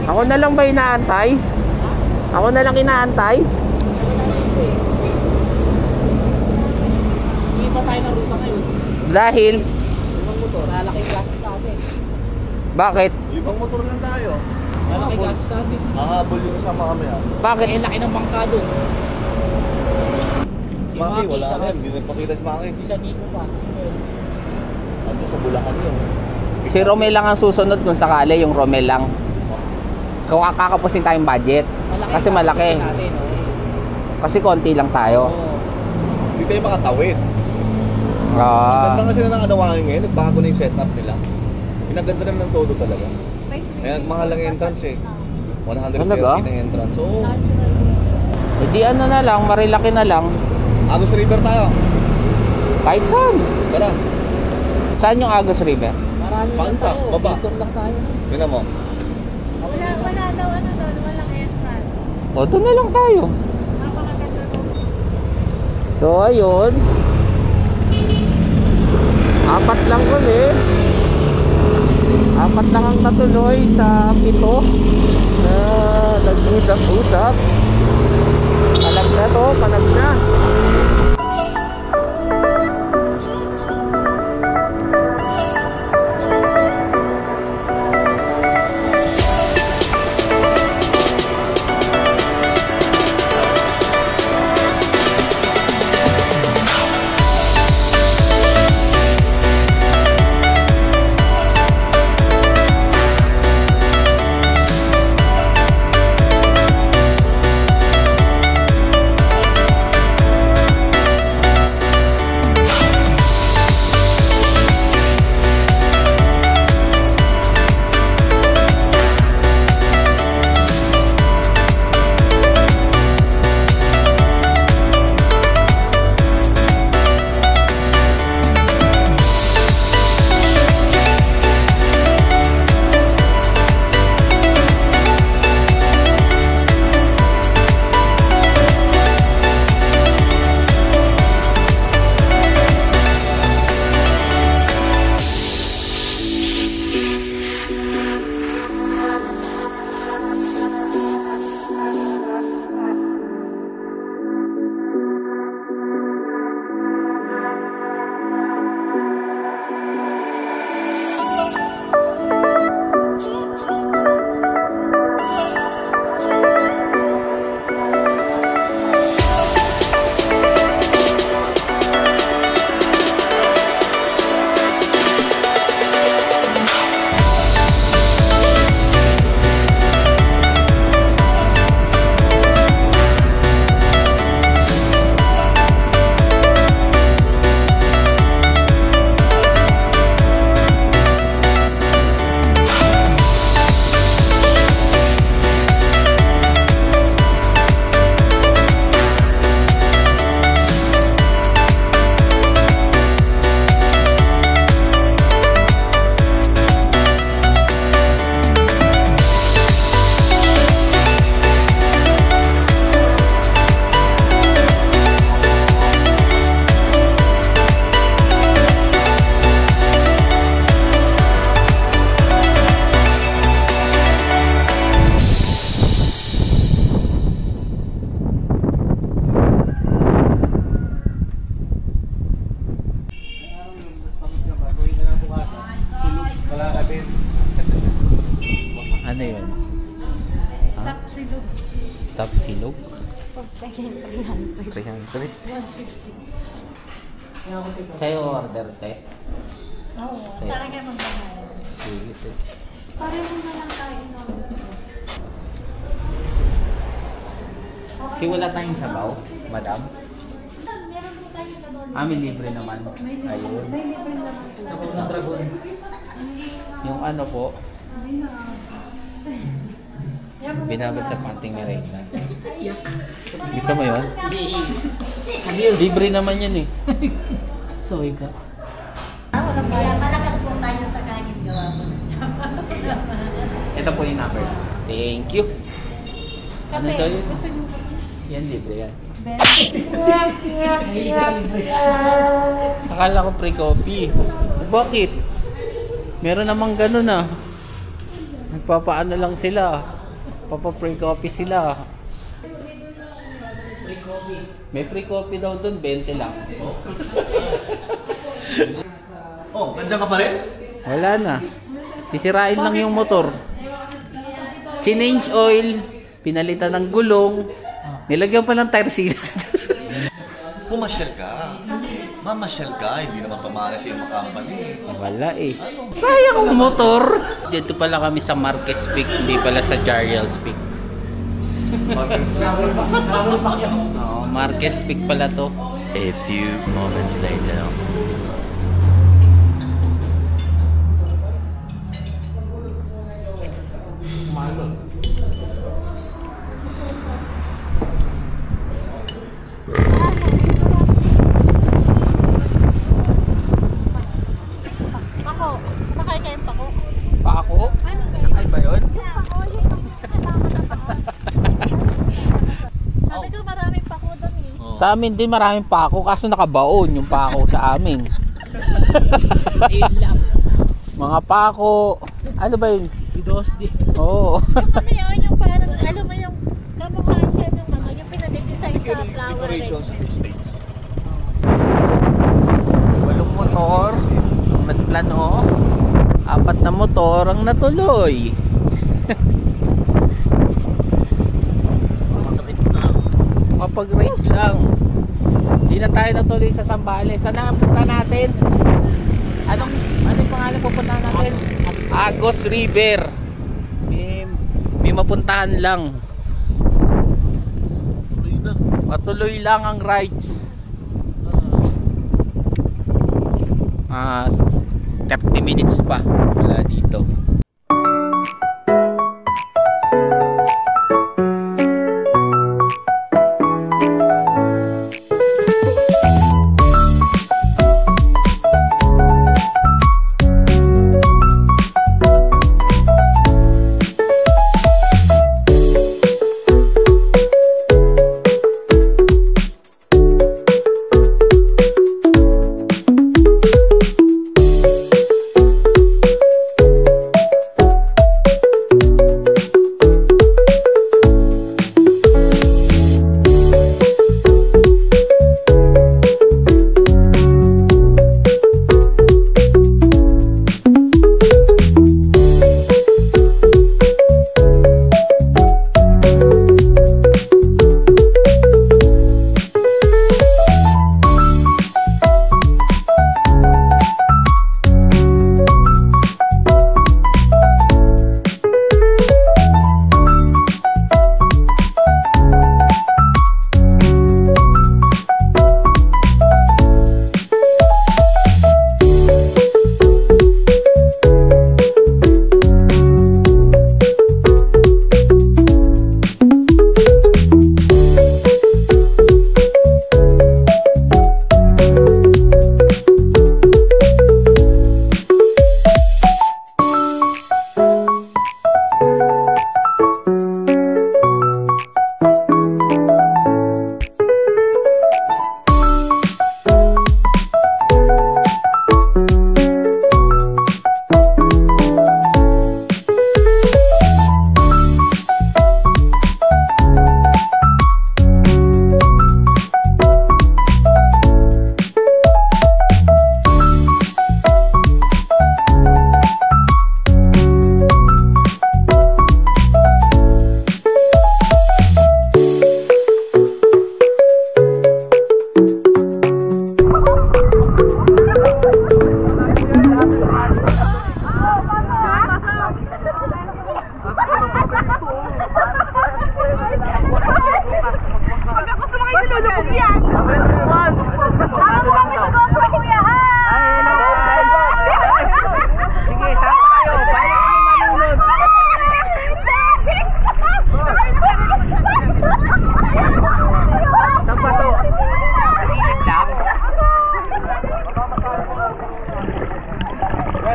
Ako na lang ba inaantay? Ako na lang inaantay? Hindi pa tayo ng ruta ngayon. Dahil? Limang motor, lalaking gasos natin. Bakit? Libang motor lang tayo. Lalaking gasos natin. Hahabol yung kasama kami ah. Bakit? Eh, laki ng bangka doon. Si Maki, wala saka rin. Hindi nagpakita si Maki. Si Sanico pa. Ano sa Bulacan yun? Si Romel lang ang susunod kung sakali, yung Romel lang. Kung kakapusin tayong budget. Malaki Kasi ang malaki. gasos natin, oh. Kasi konti lang tayo. Oo. Hindi tayo makatawid. Ah. Ganda kasi na ng Anawangin ngayon. Nagbago na yung setup nila. Pinaganda na ng todo talaga. Kaya mahal ang entrance eh. 130 Talaga? ng entrance. So, E di ano na lang, Marilaki na lang. Agus River tayo. Kahit saan. Tara. Saan yung Agus River? Marami lang Pangka, tayo. baba. Detour lang tayo. Tingnan mo. Wala daw ano doon, walang entrance. O, doon na lang tayo. Napakaganda doon. So, ayun. 4 lang ulit. 4 lang ang natuloy sa 7 na nag-usap-usap. Palag na to, palag na. Ano yun? Ha? Tapsilog. Tapsilog? Pagkain 300. 300? Sa'yo order, te? Oo, sa akin kayo magmamahal. Sige, te. Pareho na lang tayo no. Kaya wala tayong sabaw, madam? Meron po tayo sa doon. May libre naman. Ayun. May libre naman po. Sa ng dragon. Yung ano po, binabad sa panting merenda. Gusto mo yun? Libre naman yan eh. Sorry ka. Kaya malakas po tayo sa kanin gawa po. Ito po yung number. Thank you. Ano Kape. daw yun? Gusto niyo po? Yan, libre yan. Hindi ka libre. Akala ko pre-coffee. Bakit? Meron namang ganun ah. Nagpapaano lang sila. Papa-free coffee sila. Free coffee. May free coffee daw dun, 20 lang. Oh, nandiyan ka pa rin? Wala na. Sisirain lang yung motor. Change oil, pinalitan ng gulong, nilagyan pa ng tire sealant. Pumasyal ka. Mamasyal ka, hindi naman pamalas yung company. Wala eh. Sayang ang motor. Dito pala kami sa Marquez Peak, hindi pala sa Jariel's Peak. Oo, Marquez Peak pala to. A few moments later. Pako. Nakaya kayong pako. Pako? Ay ba yun? Pako, yung sabi ko maraming pako doon eh. Sa amin din maraming pako, kaso nakabaon yung pako sa amin. Ayun lang. Mga pako, ano ba yun? Bidos din. Oo. Ano yun, yung parang, alam mo yung kamukha siya ng mga, yung pinag-design sa flower Decorations in the States. Walong motor ang nagplano, 4 na motor ang natuloy. Mapag-race lang. Hindi na tayo natuloy sa Zambales. Saan na punta natin? Anong pangalan pupuntahan natin? Agos River. May mapuntahan lang. Matuloy lang ang rides. 30 minutes pa wala dito.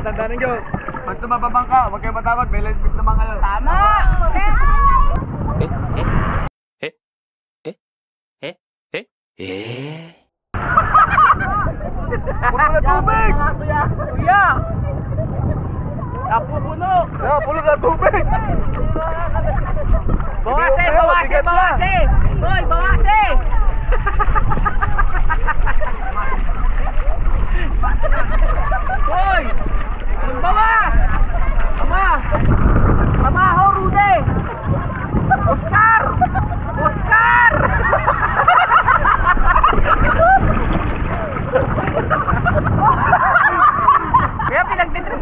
Tandaan nyo, pag tumababang ka, huwag kayo matakot, may light speed naman kayo. Tama! Puno na tubig! Kuya!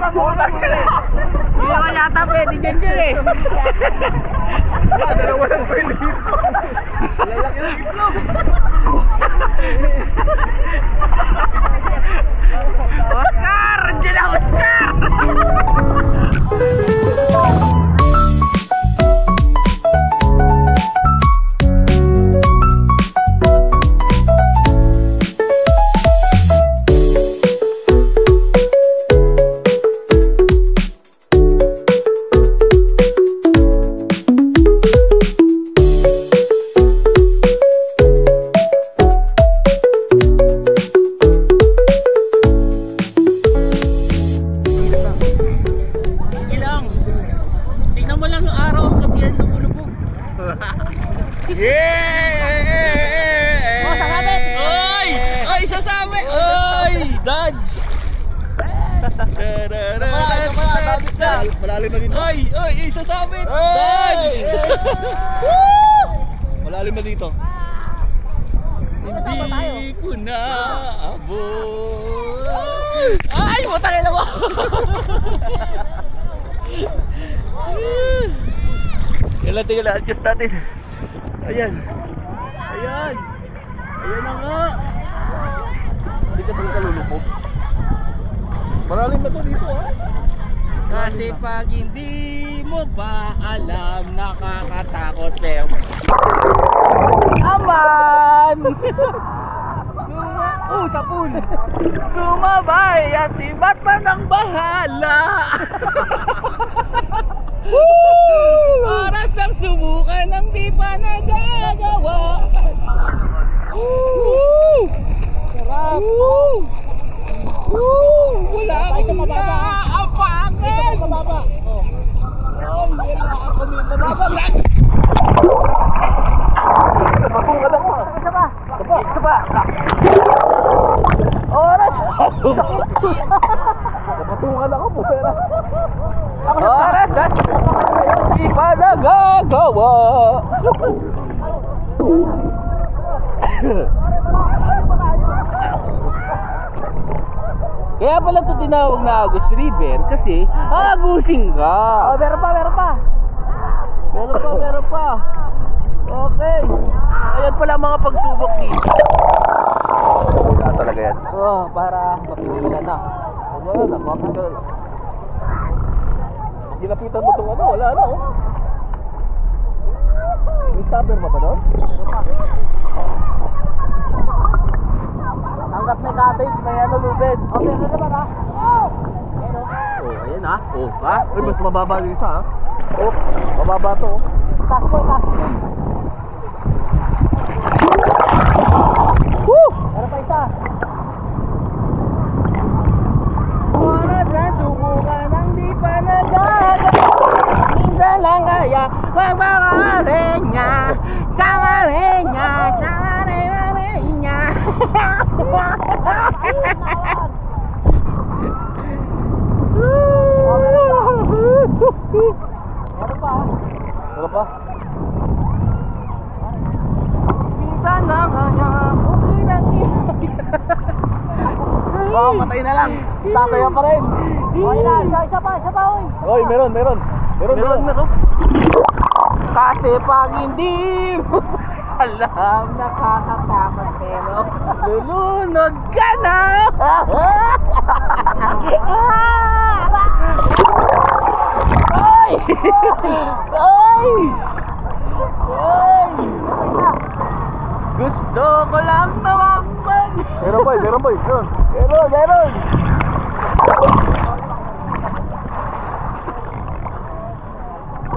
Hindi naman yata pwede dyan eh. Dalawa lang pwede dito. Lalaki ng itlog. Oscar! Diyan na Oscar! Malalim na dito. Ay, isa sa amin! Dodge! Malalim na dito. Hindi ko na abot. Ay, matangin ako! Tingnan, adjust natin. Ayan. Ayan. Ayan na nga. Hindi ka talaga lulubog. Malalim na to dito ha. Kasi pag hindi mo pa alam, nakakatakot pero aman! Tapon! Sumabay at iba't pa ng bahala! Oras ng subukan ng di pa nagagawa! Sarap! Wala akong naaapangan! Ay, wala akong naaapangan! Isa pa! Oras! Napatungan ako po pera. Oras! Di pa nagagawa! Kaya pala ito tinawag na Agus River kasi agusin ka. Oh, meron pa. Meron pa. Okay. Ayan pala mga pagsubok dito. Wala talaga yan. Oh, para mapigilan na. Wala na, mapigilan na. Ginapitan mo itong ano, wala na oh. May stopper pa ba doon? Hanggat may cottage, may ano lubid. Okay, ano naman ha? Oh, ayan ha? Oh, ha? Ay, mas mababa yung isa ha. Oh, mababa to oh. Tasko. Woo! Meron pa isa. Oras na subukan ng di pa nagagawa. Minsan lang kaya magpakarenya. Sangarenya. Meron pa? Minsan lang kaya okay lang yun. Oh, matay na lang. Sasaya pa rin. Okay na, isa pa, oy. Oy, meron. Meron. Kasi pag hindi mo alam, nakakatakot pero lulunod ka na. Ay! Gusto ko lang naman. Meron boy. Meron.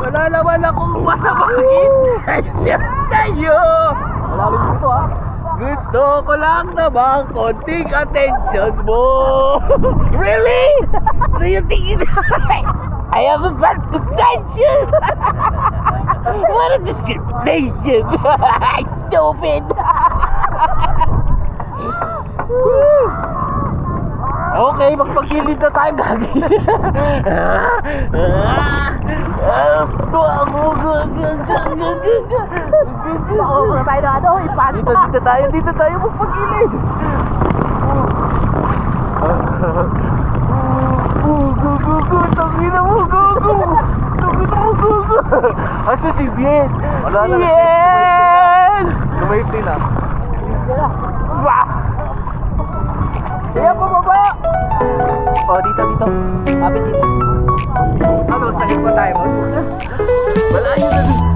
Wala naman akong masamakin sa'yo. Malalim dito ha. Gusto ko lang naman konting attention mo. Really? Do you think I have a bad attention? What a discrimination. Stupid. Okay, magpagilid na tayo, gagi. Muna tayo na ano, ipanta. Dito tayo magpagilid. Yes! Wala na. Yes! Tumayipin na. Wah! Kaya pababa! Oh, dito. Kapit dito. Ano, sakit pa tayo? Wala yun.